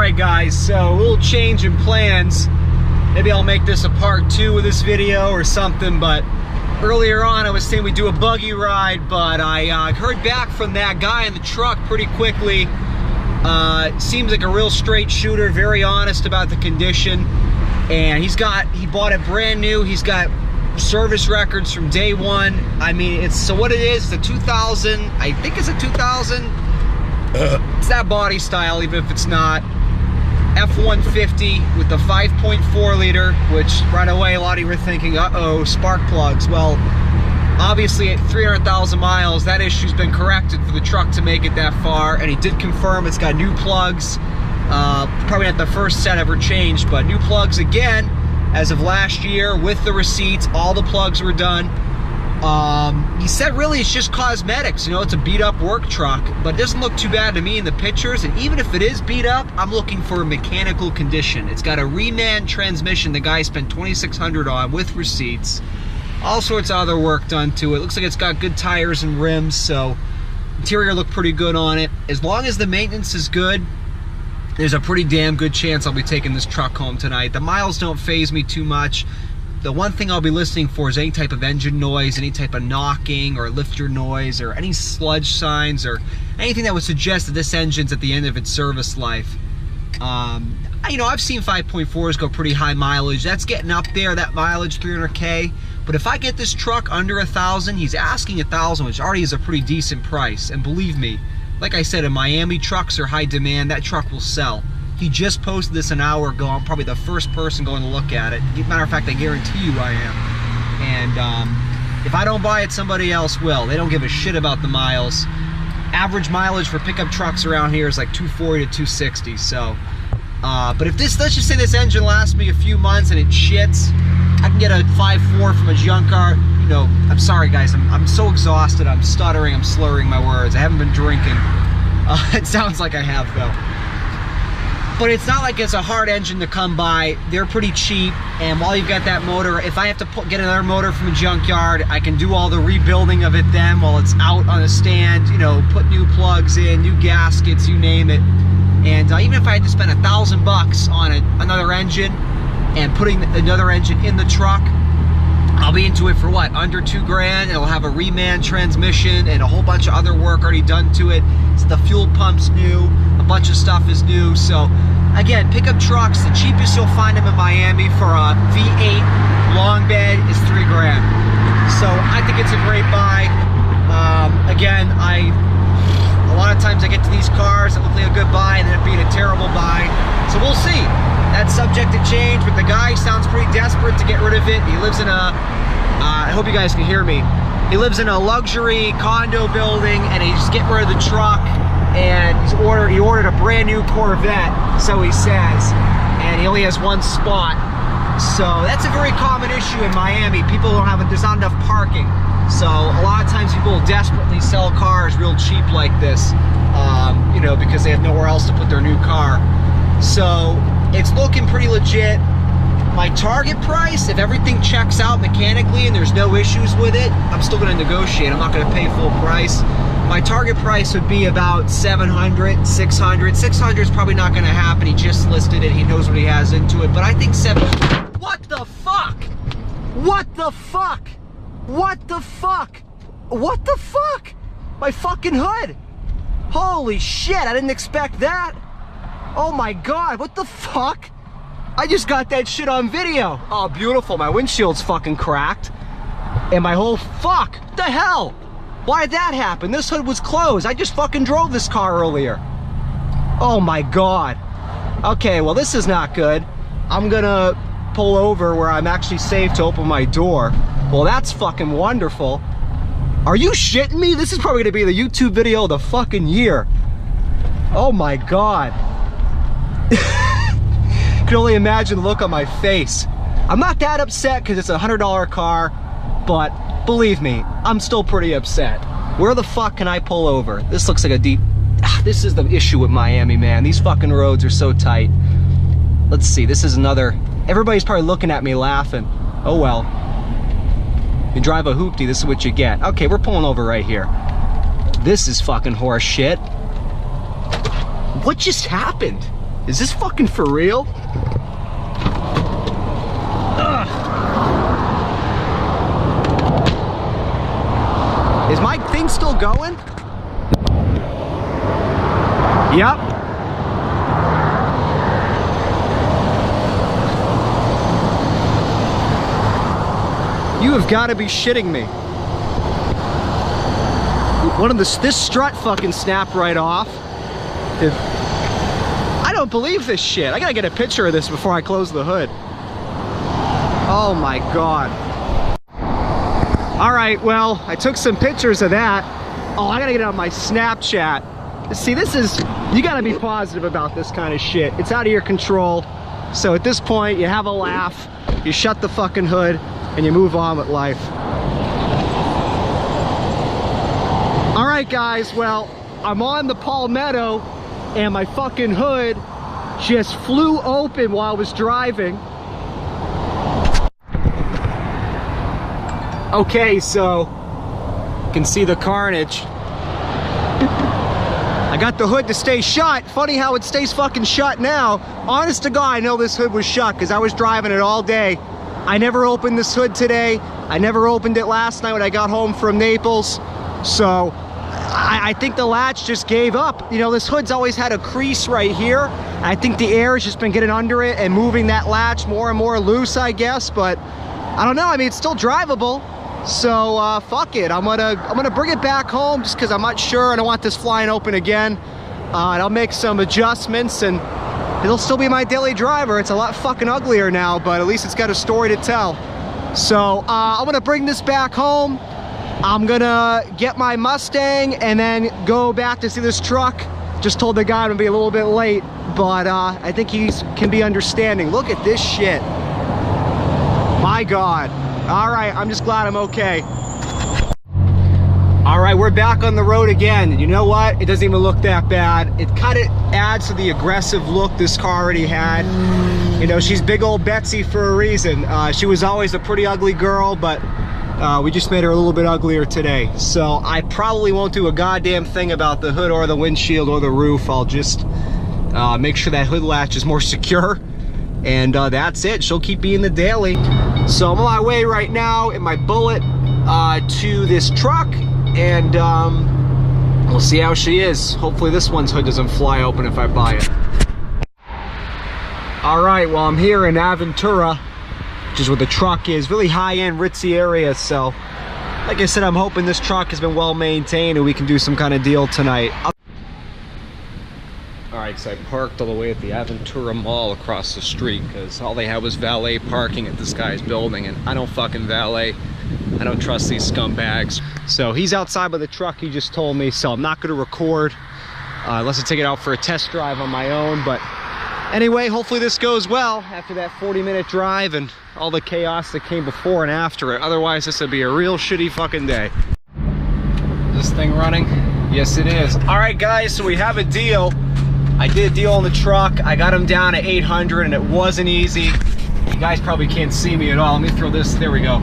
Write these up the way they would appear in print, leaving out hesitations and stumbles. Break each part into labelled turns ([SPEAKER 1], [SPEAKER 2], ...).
[SPEAKER 1] Alright guys, so a little change in plans. Maybe I'll make this a part 2 of this video or something, but earlier on I was saying we'd do a buggy ride, but I heard back from that guy in the truck pretty quickly. Seems like a real straight shooter, very honest about the condition, and he bought it brand new. He's got service records from day one. I mean, so what it is, it's a 2000, I think it's a 2000, it's that body style, even if it's not. F150 with the 5.4 liter, which right away a lot of you were thinking, uh-oh, spark plugs. Well, obviously at 300,000 miles, that issue's been corrected for the truck to make it that far, and he did confirm it's got new plugs. Probably not the first set ever changed, but new plugs again as of last year with the receipts. All the plugs were done. He said really it's just cosmetics, you know, it's a beat up work truck, but it doesn't look too bad to me in the pictures, and even if it is beat up, I'm looking for mechanical condition. It's got a reman transmission the guy spent $2,600 on with receipts. All sorts of other work done to it. Looks like it's got good tires and rims, so interior looked pretty good on it. As long as the maintenance is good, there's a pretty damn good chance I'll be taking this truck home tonight. The miles don't faze me too much. The one thing I'll be listening for is any type of engine noise, any type of knocking or lifter noise, or any sludge signs, or anything that would suggest that this engine's at the end of its service life. You know, I've seen 5.4s go pretty high mileage. That's getting up there, that mileage, 300K. But if I get this truck under 1,000, he's asking 1,000, which already is a pretty decent price. And believe me, like I said, in Miami, trucks are high demand. That truck will sell. He just posted this an hour ago. I'm probably the first person going to look at it. Matter of fact, I guarantee you I am. And if I don't buy it, somebody else will. They don't give a shit about the miles. Average mileage for pickup trucks around here is like 240 to 260. So, but if this, let's just say this engine lasts me a few months and it shits, I can get a 5.4 from a junkyard. You know, I'm sorry guys, I'm so exhausted. I'm stuttering, I'm slurring my words. I haven't been drinking. It sounds like I have though. But it's not like it's a hard engine to come by. They're pretty cheap, and while you've got that motor, if I have to get another motor from a junkyard, I can do all the rebuilding of it then while it's out on a stand, you know, put new plugs in, new gaskets, you name it. And even if I had to spend $1,000 on another engine and putting another engine in the truck, I'll be into it for what, under $2,000. It'll have a reman transmission and a whole bunch of other work already done to it. So the fuel pump's new, a bunch of stuff is new. So again, pickup trucks, the cheapest you'll find them in Miami for a V8 long bed is $3,000. So I think it's a great buy. Again, a lot of times I get to these cars that look like a good buy and end up being a terrible buy. So we'll see. That's subject to change, but the guy sounds pretty desperate to get rid of it. He lives in a, I hope you guys can hear me. He lives in a luxury condo building, and he's getting rid of the truck, and he ordered a brand new Corvette, so he says, and he only has one spot. So that's a very common issue in Miami. People don't have, there's not enough parking. So a lot of times people desperately sell cars real cheap like this, you know, because they have nowhere else to put their new car. So it's looking pretty legit. My target price, if everything checks out mechanically and there's no issues with it, I'm still going to negotiate. I'm not going to pay full price. My target price would be about 700, 600. 600 is probably not going to happen. He just listed it. He knows what he has into it. But I think 700. What the fuck? What the fuck? What the fuck? What the fuck? My fucking hood. Holy shit, I didn't expect that. Oh my God, what the fuck? I just got that shit on video. Oh, beautiful, my windshield's fucking cracked. And my whole, fuck, what the hell? Why did that happen? This hood was closed. I just fucking drove this car earlier. Oh my God. Okay, well this is not good. I'm gonna pull over where I'm actually safe to open my door. Well, that's fucking wonderful. Are you shitting me? This is probably gonna be the YouTube video of the fucking year. Oh my God. Can only imagine the look on my face. I'm not that upset because it's a $100 car, but believe me, I'm still pretty upset. Where the fuck can I pull over? This looks like a deep... This is the issue with Miami, man. These fucking roads are so tight. Let's see, this is another... Everybody's probably looking at me laughing. Oh well. You drive a hoopty, this is what you get. Okay, we're pulling over right here. This is fucking horse shit. What just happened? Is this fucking for real? Ugh. Is my thing still going? Yep. You have got to be shitting me. This strut fucking snapped right off. I don't believe this shit. I gotta get a picture of this before I close the hood. Oh my God. All right, well, I took some pictures of that. Oh, I gotta get it on my Snapchat. See, this is, you gotta be positive about this kind of shit. It's out of your control. So at this point, you have a laugh, you shut the fucking hood, and you move on with life. All right, guys, well, I'm on the Palmetto, and my fucking hood just flew open while I was driving. Okay, so you can see the carnage. I got the hood to stay shut. Funny how it stays fucking shut now. Honest to God, I know this hood was shut because I was driving it all day. I never opened this hood today. I never opened it last night when I got home from Naples. So I think the latch just gave up. You know, this hood's always had a crease right here. I think the air has just been getting under it and moving that latch more and more loose, I guess. But I don't know. I mean, it's still drivable. So fuck it. I'm gonna bring it back home just because I'm not sure. I don't want this flying open again. And I'll make some adjustments and it'll still be my daily driver. It's a lot fucking uglier now, but at least it's got a story to tell. So I'm gonna bring this back home. I'm gonna get my Mustang and then go back to see this truck. Just told the guy I'm gonna be a little bit late, but I think he can be understanding. Look at this shit. My God. All right, I'm just glad I'm okay. All right, we're back on the road again. You know what? It doesn't even look that bad. It kind of adds to the aggressive look this car already had. You know, she's big old Betsy for a reason. She was always a pretty ugly girl, but we just made her a little bit uglier today. So I probably won't do a goddamn thing about the hood or the windshield or the roof. I'll just make sure that hood latch is more secure. And that's it. She'll keep being the daily. So I'm on my way right now in my Bullet to this truck, and we'll see how she is. Hopefully this one's hood doesn't fly open if I buy it. All right, well, I'm here in Aventura, which is where the truck is. Really high-end, ritzy area. So like I said, I'm hoping this truck has been well maintained and we can do some kind of deal tonight. Alright, so I parked all the way at the Aventura Mall across the street because all they had was valet parking at this guy's building, and I don't fucking valet. I don't trust these scumbags. So he's outside by the truck, he just told me, so I'm not going to record unless I take it out for a test drive on my own. But anyway, hopefully this goes well after that 40-minute drive and all the chaos that came before and after it. Otherwise, this would be a real shitty fucking day. Is this thing running? Yes, it is. Alright guys, so we have a deal. I did a deal on the truck. I got him down to 800 and it wasn't easy. You guys probably can't see me at all. Let me throw this, there we go.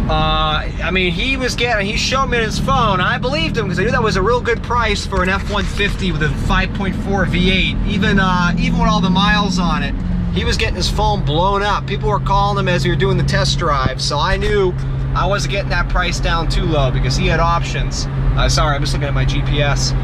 [SPEAKER 1] I mean, he showed me his phone. I believed him because I knew that was a real good price for an F150 with a 5.4 V8. Even with all the miles on it, he was getting his phone blown up. People were calling him as we were doing the test drive. So I knew I wasn't getting that price down too low because he had options. Sorry, I'm just looking at my GPS.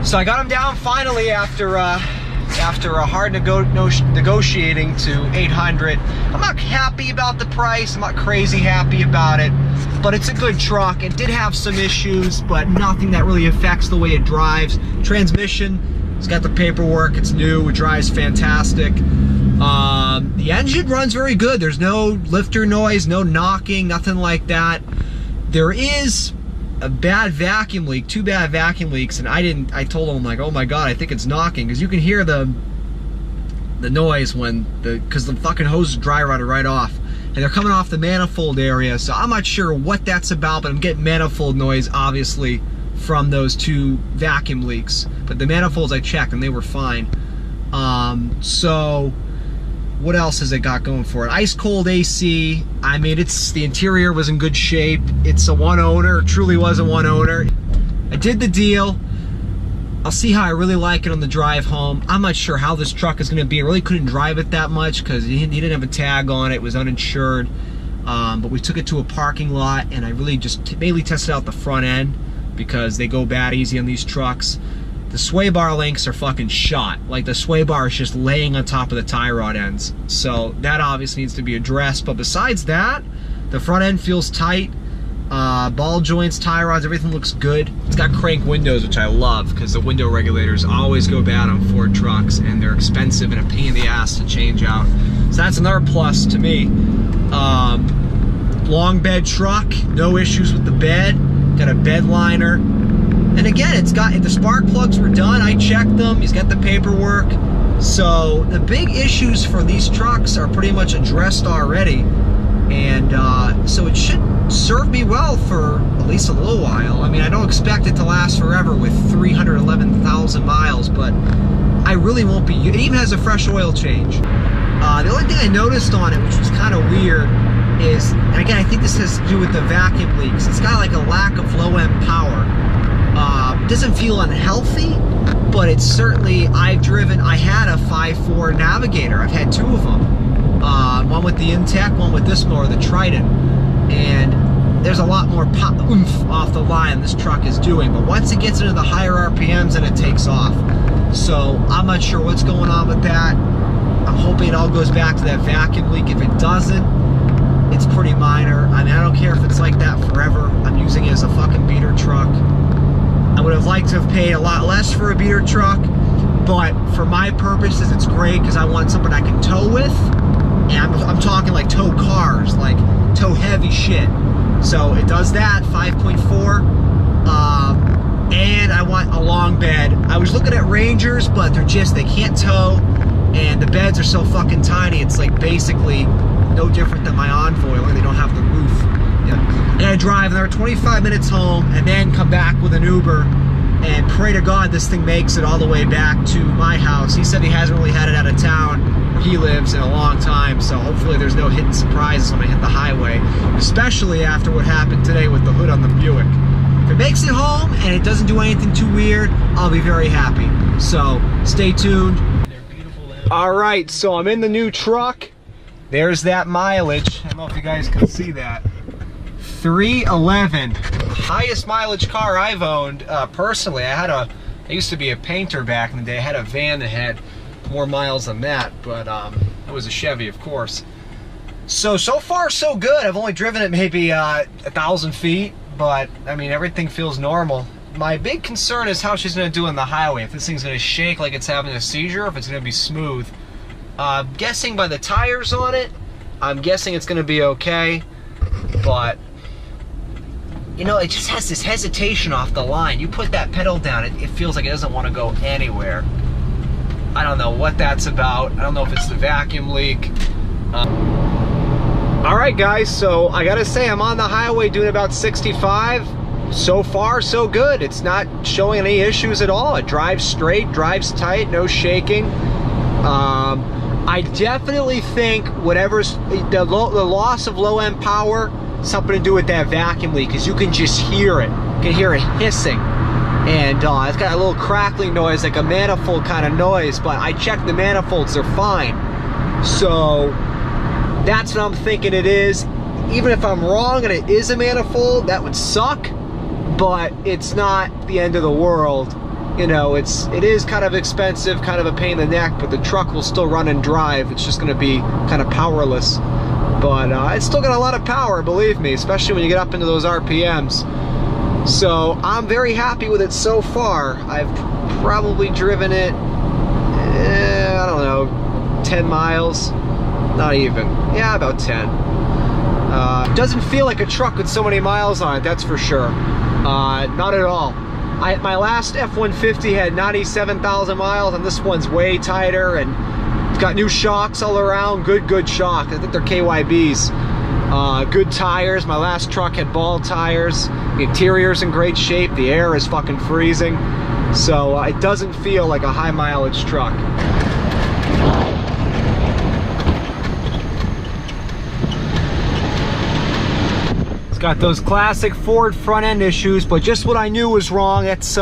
[SPEAKER 1] So I got him down finally after a hard negotiating to 800. I'm not happy about the price. I'm not crazy happy about it, but it's a good truck. It did have some issues, but nothing that really affects the way it drives. Transmission, it's got the paperwork. It's new. It drives fantastic. The engine runs very good. There's no lifter noise, no knocking, nothing like that. There is a bad vacuum leak, 2 bad vacuum leaks, and I told him, like, oh my God, I think it's knocking, because you can hear the noise because the fucking hose is dry rotted right off, and they're coming off the manifold area. So I'm not sure what that's about, but I'm getting manifold noise obviously from those 2 vacuum leaks. But the manifolds I checked and they were fine. So what else has it got going for it? Ice cold AC. I mean, the interior was in good shape. It's a one owner, it truly was a one owner. I did the deal. I'll see how I really like it on the drive home. I'm not sure how this truck is going to be. I really couldn't drive it that much because he didn't have a tag on it. It was uninsured. But we took it to a parking lot, and I really just mainly tested out the front end because they go bad easy on these trucks. The sway bar links are fucking shot. Like, the sway bar is just laying on top of the tie rod ends. So that obviously needs to be addressed. But besides that, the front end feels tight. Ball joints, tie rods, everything looks good. It's got crank windows, which I love because the window regulators always go bad on Ford trucks, and they're expensive and a pain in the ass to change out. So that's another plus to me. Long bed truck, no issues with the bed. Got a bed liner. And again, it's got, the spark plugs were done. I checked them. He's got the paperwork. So the big issues for these trucks are pretty much addressed already. And so it should serve me well for at least a little while. I mean, I don't expect it to last forever with 311,000 miles, but I really won't be. It even has a fresh oil change. The only thing I noticed on it, which was kind of weird, is, and again, I think this has to do with the vacuum leaks. It's got like a lack of low-end power. It doesn't feel unhealthy, but it's certainly, I had a 5.4 Navigator. I've had two of them. One with the Intec, one with this mower, the Trident. And there's a lot more pop oomph off the line this truck is doing. But once it gets into the higher RPMs, then it takes off. So I'm not sure what's going on with that. I'm hoping it all goes back to that vacuum leak. If it doesn't, it's pretty minor. I mean, I don't care if it's like that forever. I'm using it as a fucking beater truck. I would have liked to have paid a lot less for a beater truck, but for my purposes, it's great because I want something I can tow with. And I'm talking like tow cars, like tow heavy shit. So it does that, 5.4. And I want a long bed. I was looking at Rangers, but they can't tow. And the beds are so fucking tiny, it's like basically no different than my Envoy, only they don't have the roof. Yeah. I gotta drive there 25 minutes home and then come back with an Uber and pray to God this thing makes it all the way back to my house. He said he hasn't really had it out of town where he lives in a long time, so hopefully there's no hidden surprises when I hit the highway, especially after what happened today with the hood on the Buick. If it makes it home and it doesn't do anything too weird, I'll be very happy. So stay tuned. Alright, so I'm in the new truck. There's that mileage. I don't know if you guys can see that. 311. Highest mileage car I've owned personally. I used to be a painter back in the day. I had a van that had more miles than that, but it was a Chevy, of course. So far so good. I've only driven it maybe 1,000 feet, but I mean, everything feels normal. My big concern is how she's going to do on the highway. If this thing's going to shake like it's having a seizure, if it's going to be smooth. Guessing by the tires on it, I'm guessing it's going to be okay, but you know, it just has this hesitation off the line. You put that pedal down, it feels like it doesn't want to go anywhere. I don't know what that's about. I don't know if it's the vacuum leak. Alright guys, so I gotta say, I'm on the highway doing about 65. So far, so good. It's not showing any issues at all. It drives straight, drives tight, no shaking. I definitely think whatever's the loss of low-end power, something to do with that vacuum leak, because you can just hear it. You can hear it hissing. And it's got a little crackling noise, like a manifold kind of noise, but I checked the manifolds, they're fine. So that's what I'm thinking it is. Even if I'm wrong and it is a manifold, that would suck, but it's not the end of the world. You know, it is kind of expensive, kind of a pain in the neck, but the truck will still run and drive. It's just going to be kind of powerless. But it's still got a lot of power, believe me, especially when you get up into those RPMs. So I'm very happy with it so far. I've probably driven it, I don't know, 10 miles. Not even. Yeah, about 10. Doesn't feel like a truck with so many miles on it, that's for sure. Not at all. My last F150 had 97,000 miles, and this one's way tighter, and it's got new shocks all around. Good shocks. I think they're KYBs. Good tires. My last truck had ball tires. The interior's in great shape. The air is fucking freezing. So it doesn't feel like a high mileage truck. It's got those classic Ford front end issues, but just what I knew was wrong. It's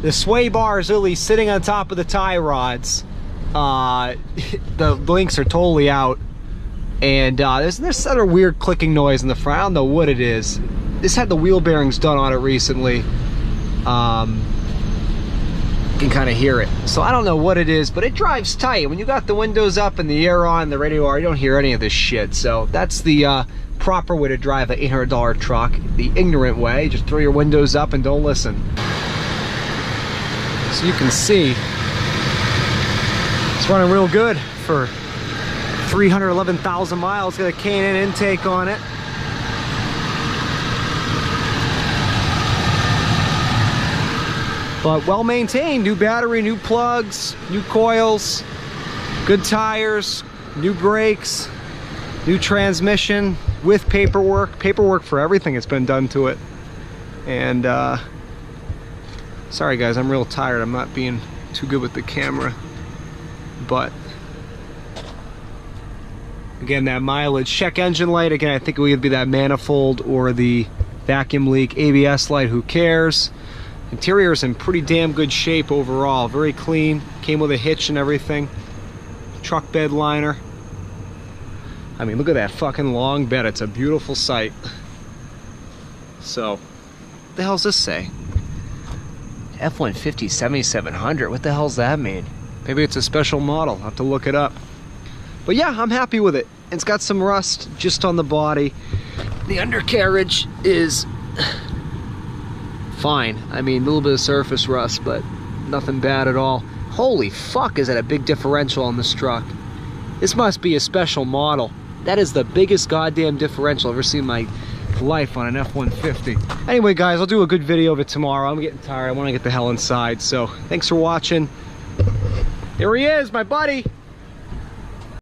[SPEAKER 1] The sway bar is literally sitting on top of the tie rods. The links are totally out. And there's this other weird clicking noise in the front. I don't know what it is. This had the wheel bearings done on it recently. You can kind of hear it. So I don't know what it is, but it drives tight. When you got the windows up and the air on, the radio on, you don't hear any of this shit. So that's the proper way to drive an $800 truck. The ignorant way, just throw your windows up and don't listen. So you can see it's running real good for 311,000 miles. Got a K&N intake on it. But well maintained. New battery, new plugs, new coils, good tires, new brakes, new transmission with paperwork. Paperwork for everything that's been done to it. And sorry guys, I'm real tired. I'm not being too good with the camera. But again, that mileage. Check engine light. Again, I think it would be that manifold or the vacuum leak. ABS light, who cares? Interior is in pretty damn good shape overall. Very clean. Came with a hitch and everything. Truck bed liner. I mean, look at that fucking long bed. It's a beautiful sight. So, what the hell's this say? F150 7700. What the hell's that mean? Maybe it's a special model. I'll have to look it up. But yeah, I'm happy with it. It's got some rust just on the body. The undercarriage is fine. I mean, a little bit of surface rust, but nothing bad at all. Holy fuck, is that a big differential on this truck. This must be a special model. That is the biggest goddamn differential I've ever seen in my life on an F-150. Anyway, guys, I'll do a good video of it tomorrow. I'm getting tired. I want to get the hell inside. So, thanks for watching. Here he is, my buddy.